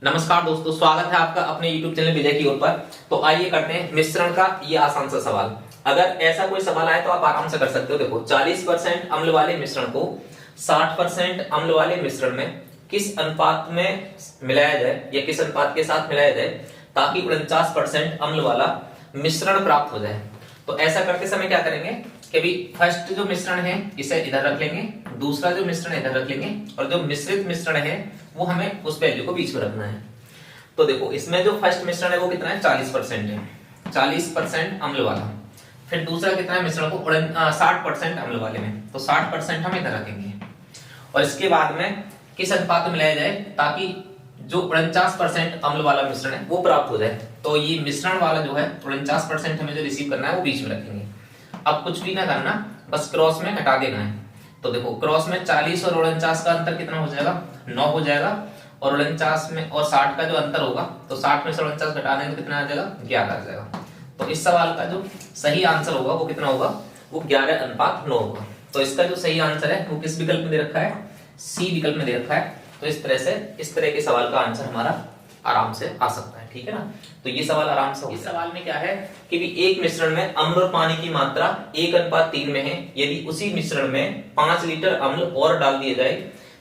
नमस्कार दोस्तों, स्वागत है आपका अपने YouTube चैनल विजय की ओर पर। तो आइए करते हैं मिश्रण का ये आसान सा सवाल। अगर ऐसा कोई सवाल आए तो आप आराम से कर सकते हो। देखो 40% अम्ल वाले मिश्रण को 60% अम्ल वाले मिश्रण में किस अनुपात में मिलाया जाए या किस अनुपात के साथ मिलाया जाए ताकि 49% अम्ल वाला मिश्रण प्राप्त हो जाए। तो ऐसा करते समय क्या करेंगे कि भी फर्स्ट जो मिश्रण है इसे इधर रख लेंगे, दूसरा जो मिश्रण इधर रख लेंगे और जो मिश्रित मिश्रण है वो हमें उस वैल्यू को बीच में रखना है। तो देखो इसमें जो फर्स्ट मिश्रण है वो कितना है 40% है, 40% अम्ल वाला। फिर दूसरा कितना है मिश्रण को 60% अम्ल वाले में, तो 60% हम इधर रखेंगे। और इसके बाद में किस अनुपात में मिलाया जाए ताकि जो 49% अम्ल वाला मिश्रण है वो प्राप्त हो जाए। तो ये मिश्रण वाला जो है 49% हमें जो रिसीव करना है वो बीच में रखेंगे। अब कुछ भी ना करना, बस क्रॉस में घटा देना है। तो देखो क्रॉस में 40 और 49 का अंतर कितना हो जाएगा, 9 हो जाएगा। और 49 में और 60 का जो अंतर होगा तो 60 में से 49 घटा देंगे तो कितना आ जाएगा, 11 आ जाएगा। तो इस सवाल का जो सही आंसर होगा वो कितना होगा, वो 11:9 होगा। तो इसका जो सही आंसर है वो किस विकल्प में दे रखा है, सी विकल्प में दे रखा है। तो इस तरह के सवाल का आंसर हमारा आराम से आ सकता है, ठीक है ना। तो ये सवाल आराम से, इस सवाल में क्या है कि भी एक मिश्रण में अम्ल और पानी की मात्रा 1:3 में है। यदि उसी मिश्रण में 5 लीटर अम्ल और डाल दिया जाए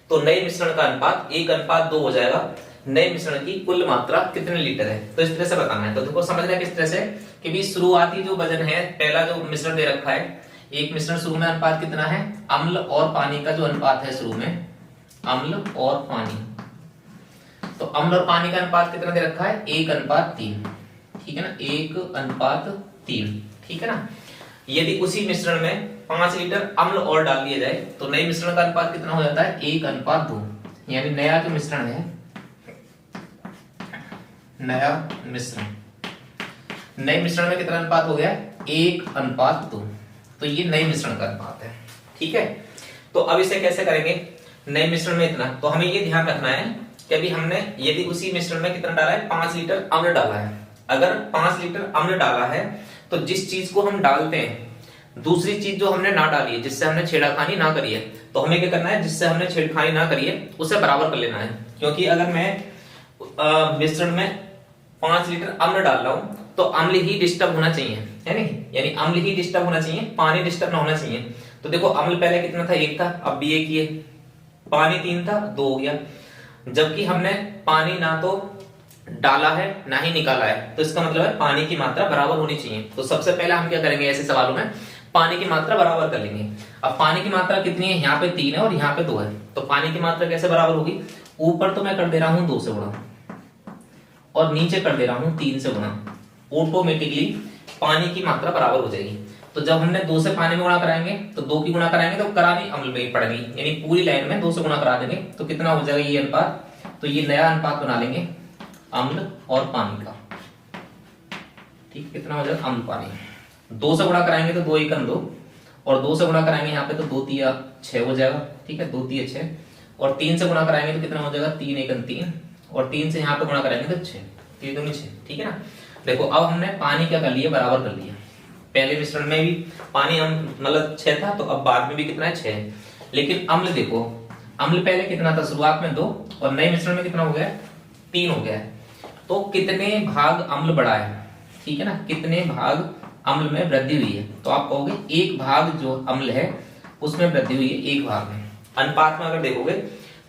तो नए मिश्रण का अनुपात 1:2 हो जाएगा। नए मिश्रण की कुल मात्रा कितने लीटर है, तो इस तरह से बताना है। तो देखो समझना है किस तरह से कि भी शुरुआती जो वजन है, पहला जो मिश्रण दे रखा है, एक मिश्रण शुरू में अनुपात कितना है, अम्ल और पानी का जो अनुपात है शुरू में, अम्ल और पानी, तो अम्ल और पानी का अनुपात कितना दे रखा है 1:3, ठीक है ना, 1:3, ठीक है ना। यदि उसी मिश्रण में 5 लीटर अम्ल और डाल दिया जाए तो नए मिश्रण का अनुपात कितना हो जाता है 1:2। यानी नया जो मिश्रण है, नया मिश्रण, नए मिश्रण में कितना अनुपात हो गया 1:2। तो ये नए मिश्रण का अनुपात है, ठीक है। तो अब इसे कैसे करेंगे, नए मिश्रण में इतना, तो हमें ये ध्यान रखना है कि अभी हमने यदि उसी मिश्रण में कितना डाला है 5 लीटर अम्ल डाला है। अगर 5 लीटर अम्ल डाला है तो जिस चीज को हम डालते हैं, दूसरी चीज जो हमने ना डाली है, जिससे हमने छेड़खानी ना करी है, तो हमें क्या करना है, जिससे हमने छेड़खानी ना करी है उसे बराबर कर लेना है। क्योंकि अगर मैं मिश्रण में 5 लीटर अम्ल डाल रहा हूं तो अम्ल ही डिस्टर्ब होना चाहिए, है नहीं, यानी अम्ल ही डिस्टर्ब होना चाहिए, पानी डिस्टर्ब ना होना चाहिए। तो देखो अम्ल पहले कितना था 1 था, अब भी 1 ही है, पानी 3 था 2 हो गया। जबकि हमने पानी ना तो डाला है ना ही निकाला है, तो इसका मतलब है पानी की मात्रा बराबर होनी चाहिए। तो सबसे पहले हम क्या करेंगे, ऐसे सवालों में पानी की मात्रा बराबर कर लेंगे। अब पानी की मात्रा कितनी है, यहाँ पे 3 है और यहाँ पे 2 है, तो पानी की मात्रा कैसे बराबर होगी, ऊपर तो मैं कर दे रहा हूं 2 से गुणा और नीचे कर दे रहा हूं 3 से गुणा, ऑटोमेटिकली पानी की मात्रा बराबर हो जाएगी। तो जब हमने 2 से पानी में गुणा कराएंगे तो 2 की गुणा कराएंगे तो करानी अम्ल में ही पड़ेगी, यानी पूरी लाइन में 2 से गुणा करा देंगे तो कितना हो जाएगा ये अनुपात। तो ये नया अनुपात बना लेंगे अम्ल और पानी का, ठीक, कितना हो जाएगा अम्ल पानी। 2 से गुणा कराएंगे तो 2 × 2 और 2 से गुणा कराएंगे यहाँ पे तो 2 × 6 हो जाएगा, ठीक है, 2 × 6 और 3 से गुणा कराएंगे तो कितना हो जाएगा 3 × 3 और 3 से यहाँ पे गुणा कराएंगे तो 6, 3 दूनी 6, ठीक है ना। देखो अब हमने पानी क्या कर लिया, बराबर कर लिया। पहले मिश्रण में भी पानी मतलब 6 था, तो अब बाद में भी कितना है 6 है। लेकिन अम्ल देखो, अम्ल पहले कितना था, शुरुआत में 2 और नए मिश्रण में कितना हो गया 3 हो गया है। तो कितने भाग अम्ल बढ़ा है, ठीक है ना, कितने भाग अम्ल में वृद्धि हुई है, तो आप कहोगे 1 भाग जो अम्ल है उसमें वृद्धि हुई है, 1 भाग में। अनुपात में अगर देखोगे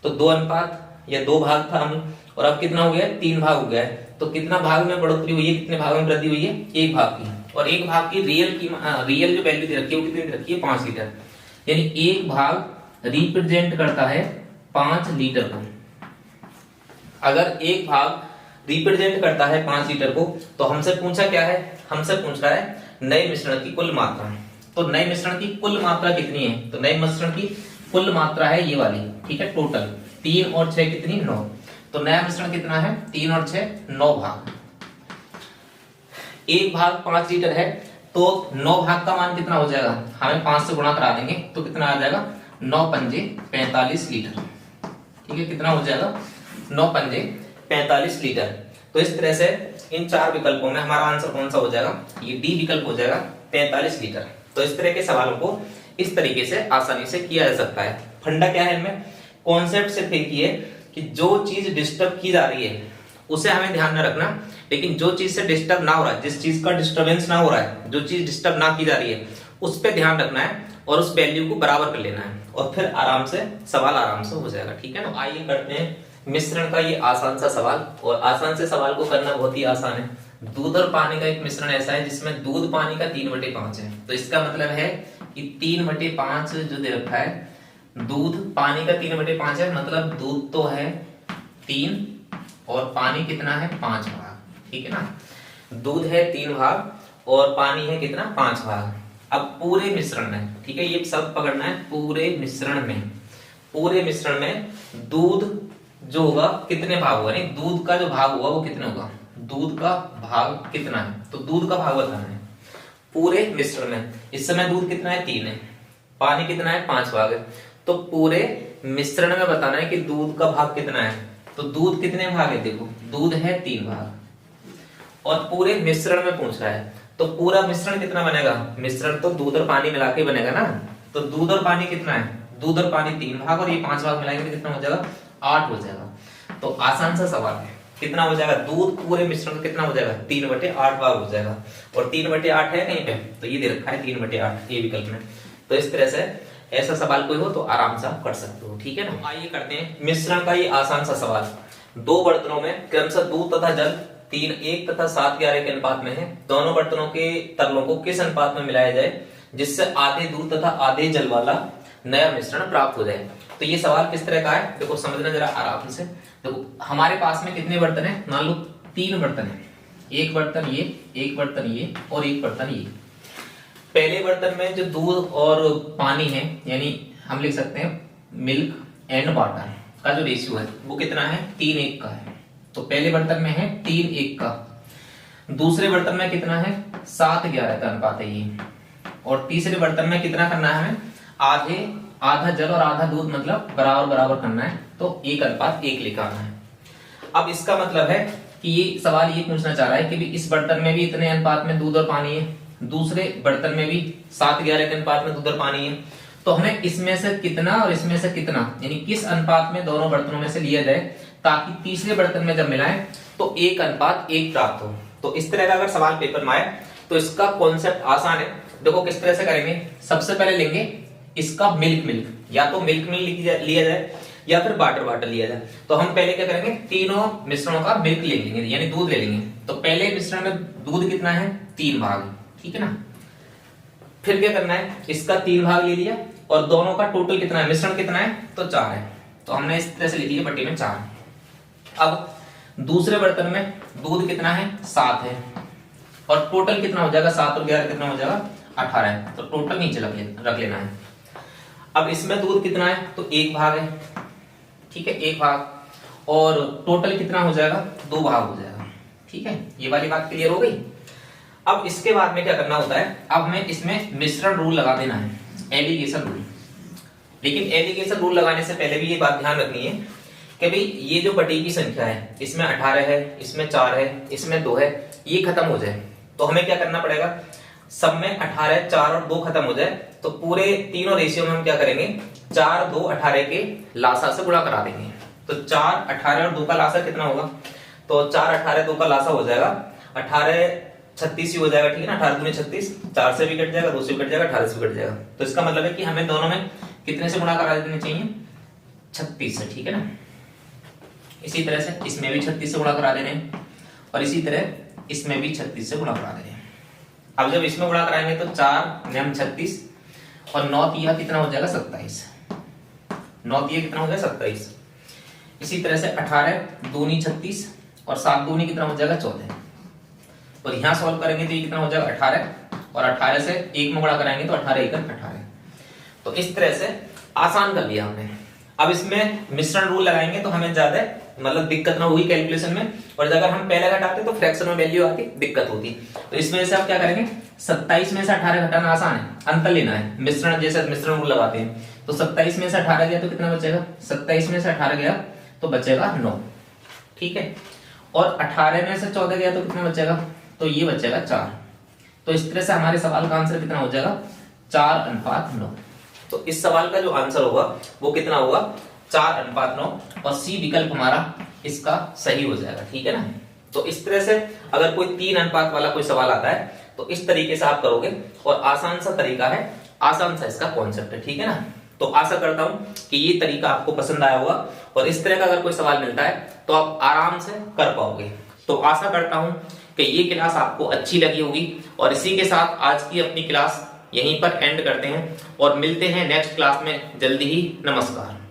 तो 2 अनुपात या 2 भाग था अम्ल और अब कितना हो गया 3 भाग हो गया है। तो कितना भाग में बढ़ोतरी हुई है, कितने भाग में वृद्धि हुई है, 1 भाग की। और 1 भाग की रियल जो वैल्यू दे रखी है वो कितनी दे रखी है 5 लीटर, यानी 1 भाग रिप्रेजेंट करता है 5 लीटर को। अगर 1 भाग रिप्रेजेंट करता है 5 लीटर को, तो हमसे पूछा क्या है, हमसे पूछ रहा है नए मिश्रण की कुल मात्रा। तो नए मिश्रण की कुल मात्रा कितनी है, तो नए मिश्रण की कुल मात्रा है ये वाली, ठीक है, टोटल 3 और 6 कितनी 9। तो नया मिश्रण कितना है 3 और 6 9 भाग, 1 भाग 5 लीटर है तो 9 भाग का मान कितना हो जाएगा, हमें 5 से गुणा करा देंगे तो कितना आ जाएगा 9 पंजे 45 लीटर, ठीक है, कितना हो जाएगा 9 पंजे 45 लीटर। तो इस तरह से इन 4 विकल्पों में हमारा आंसर कौन सा हो जाएगा, ये डी विकल्प हो जाएगा 45 लीटर। तो इस तरह के सवालों को इस तरीके से आसानी से किया जा सकता है। फंडा क्या है इनमें, कॉन्सेप्ट सिर्फ एक ही है कि जो चीज डिस्टर्ब की जा रही है उसे हमें ध्यान में रखना। लेकिन जो चीज से डिस्टर्ब ना हो रहा है, जिस चीज का डिस्टर्बेंस ना हो रहा है, जो चीज डिस्टर्ब ना की जा रही है, उस पर ध्यान रखना है और उस वैल्यू को बराबर कर लेना है, और फिर आराम से सवाल आराम से हो जाएगा। ठीक है ना। आइए करते हैं मिश्रण का ये आसान सा सवाल, और आसान से सवाल को करना बहुत ही आसान है। दूध और पानी का एक मिश्रण ऐसा है जिसमें दूध पानी का 3/5 है। तो इसका मतलब है कि 3/5 जो दे रखा है, दूध पानी का 3/5 है, मतलब दूध तो है 3 और पानी कितना है 5 भाग। ठीक है ना। दूध है 3 भाग और पानी है कितना 5 भाग। अब पूरे मिश्रण में, ठीक है, ये सब पकड़ना है, पूरे मिश्रण में दूध जो होगा कितने भाग होगा, नहीं दूध का जो भाग होगा वो कितने होगा, दूध का भाग कितना है, तो दूध का भाग बताना है पूरे मिश्रण में। इस समय दूध कितना है 3 है, पानी कितना है 5 भाग है, तो पूरे मिश्रण में बताना है कि दूध का भाग कितना है। तो दूध कितने भाग है, देखो दूध है 3 भाग और पूरे मिश्रण में पूछ रहा है, तो पूरा मिश्रण कितना बनेगा, मिश्रण तो दूध और पानी मिला के बनेगा ना। तो दूध और पानी कितना है, दूध और पानी 3 भाग और ये 5 भाग मिलाएंगे तो कितना हो जाएगा 8 हो जाएगा। तो आसान सा सवाल है, कितना हो जाएगा, दूध पूरे मिश्रण का कितना हो जाएगा 3/8 भाग हो जाएगा। और 3/8 है कहीं पे, तो ये दे रखा है 3/8 ए विकल्प में। तो इस तरह से ऐसा सवाल कोई हो तो आराम से आप कर सकते हो। ठीक है ना। आइए करते हैं मिश्रण का ये आसान सा सवाल। 2 बर्तनों में क्रमशः दूध तथा जल 3:1 तथा 7:11 के अनुपात में है। दोनों बर्तनों के तरलों को किस अनुपात में मिलाया जाए जिससे आधे दूध तथा आधे जल वाला नया मिश्रण प्राप्त हो जाए। तो ये सवाल किस तरह का है, देखो समझना जरा आराम से। देखो हमारे पास में कितने बर्तन है, मान लो 3 बर्तन है, एक बर्तन ये, एक बर्तन ये और एक बर्तन ये। पहले बर्तन में जो दूध और पानी है, यानी हम लिख सकते हैं मिल्क एंड वाटर का जो रेशियो है वो कितना है 3:1 का है। तो पहले बर्तन में है 3:1 का, दूसरे बर्तन में कितना है 7:11 का अनुपात है ये, और तीसरे बर्तन में कितना करना है हमें, आधा जल और आधा दूध, मतलब बराबर बराबर करना है, तो 1:1 लेकर आना है। अब इसका मतलब है कि ये सवाल ये पूछना चाह रहा है कि भी इस बर्तन में भी इतने अनुपात में दूध और पानी है, दूसरे बर्तन में भी 7:11 के अनुपात में दूध और पानी है, तो हमें इसमें से कितना और इसमें से कितना, यानी किस अनुपात में दोनों बर्तनों में से लिया जाए ताकि तीसरे बर्तन में जब मिलाएं तो 1:1 प्राप्त हो। तो इस तरह का अगर सवाल पेपर में आए तो इसका कॉन्सेप्ट आसान है। देखो किस तरह से करेंगे, सबसे पहले लेंगे इसका मिल्क, या तो मिल्क लिया जाए या फिर वाटर लिया जाए। तो हम पहले क्या करेंगे, तीनों मिश्रणों का मिल्क ले लेंगे, यानी दूध ले लेंगे। तो पहले मिश्रण में दूध कितना है 3 भाग, ठीक है ना। फिर क्या करना है, इसका 3 भाग ले लिया और दोनों का टोटल कितना है, मिश्रण कितना है तो 4 है, तो हमने इस तरह से लिख लिया पट्टी में 4। अब दूसरे बर्तन में दूध कितना है 7 है, और टोटल कितना हो जाएगा 7 और 11 कितना हो जाएगा 18 है, तो टोटल नीचे रख लेना है। अब इसमें दूध कितना है तो 1 भाग है, ठीक है 1 भाग, और टोटल कितना हो जाएगा 2 भाग हो जाएगा। ठीक है, ये वाली बात क्लियर हो गई। अब इसके बाद में क्या करना होता है, अब हमें इसमें मिश्रण रूल लगा देना है, एलिगेशन रूल। लेकिन एलिगेशन रूल लगाने से पहले भी ये बात ध्यान रखनी है कि भाई ये जो बटी की संख्या है, इसमें 18 है, इसमें 4 है, इसमें 2 है, ये खत्म हो जाए। तो हमें क्या करना पड़ेगा, सब में 18, 4 और 2 खत्म हो जाए, तो पूरे तीनों रेशियो में हम क्या करेंगे 4, 2, 18 के लासा से गुणा करा देंगे। तो 4, 18 और 2 का लासा कितना होगा, तो 4, 18, 2 का लासा हो जाएगा 18, 36 ही हो जाएगा, ठीक है ना। 18 दूनी 36, 4 से भी कट जाएगा, 2 से भी कट जाएगा, 18 से भी कट जाएगा। तो इसका मतलब है कि हमें दोनों में कितने से गुणा करा देने चाहिए 36 से, ठीक है ना। इसी तरह से इसमें भी 36 से गुणा करा देने, और इसी तरह इसमें भी 36 से गुणा करा देने। अब जब इसमें गुणा कराएंगे तो 4 9 36 और 9 तिया कितना हो जाएगा 27, 9 तिया कितना हो जाएगा 27। इसी तरह से 18 दूनी 36 और 7 दूनी कितना हो जाएगा 14, और यहां सॉल्व करेंगे तो ये कितना हो जाएगा 18, और 18 से 1 में गुणा कराएंगे तो 18 1 18। तो इस तरह से आसान कर लिया हमने। अब इसमें मिश्रण रूल लगाएंगे तो हमें ज्यादा मतलब दिक्कत ना हुई कैलकुलेशन में, और अगर हम पहले घटाते तो फ्रैक्शन में वैल्यू आती दिक्कत होती। तो इस वजह से आप क्या करेंगे, 27 में से 18 घटाना आसान है, अंतर लेना है। मिश्रण जैसे मिश्रण रूल लगाते हैं तो 27 में से 18 गया तो कितना बचेगा, 27 में से 18 गया तो बचेगा 9, ठीक है। और 18 में से 14 गया तो कितना बचेगा, तो ये बचेगा 4। तो इस तरह से हमारे सवाल का आंसर कितना हो जाएगा 4:9। तो इस सवाल का जो आंसर होगा वो कितना होगा 4:9, और सी विकल्प हमारा इसका सही हो जाएगा, ठीक है ना। तो इस तरह से अगर कोई 3 अनुपात वाला कोई सवाल आता है तो इस तरीके से आप करोगे, और आसान सा तरीका है, आसान सा इसका कॉन्सेप्ट है, ठीक है ना। तो आशा करता हूं कि ये तरीका आपको पसंद आया होगा, और इस तरह का अगर कोई सवाल मिलता है तो आप आराम से कर पाओगे। तो आशा करता हूं कि ये क्लास आपको अच्छी लगी होगी, और इसी के साथ आज की अपनी क्लास यहीं पर एंड करते हैं और मिलते हैं नेक्स्ट क्लास में जल्दी ही। नमस्कार।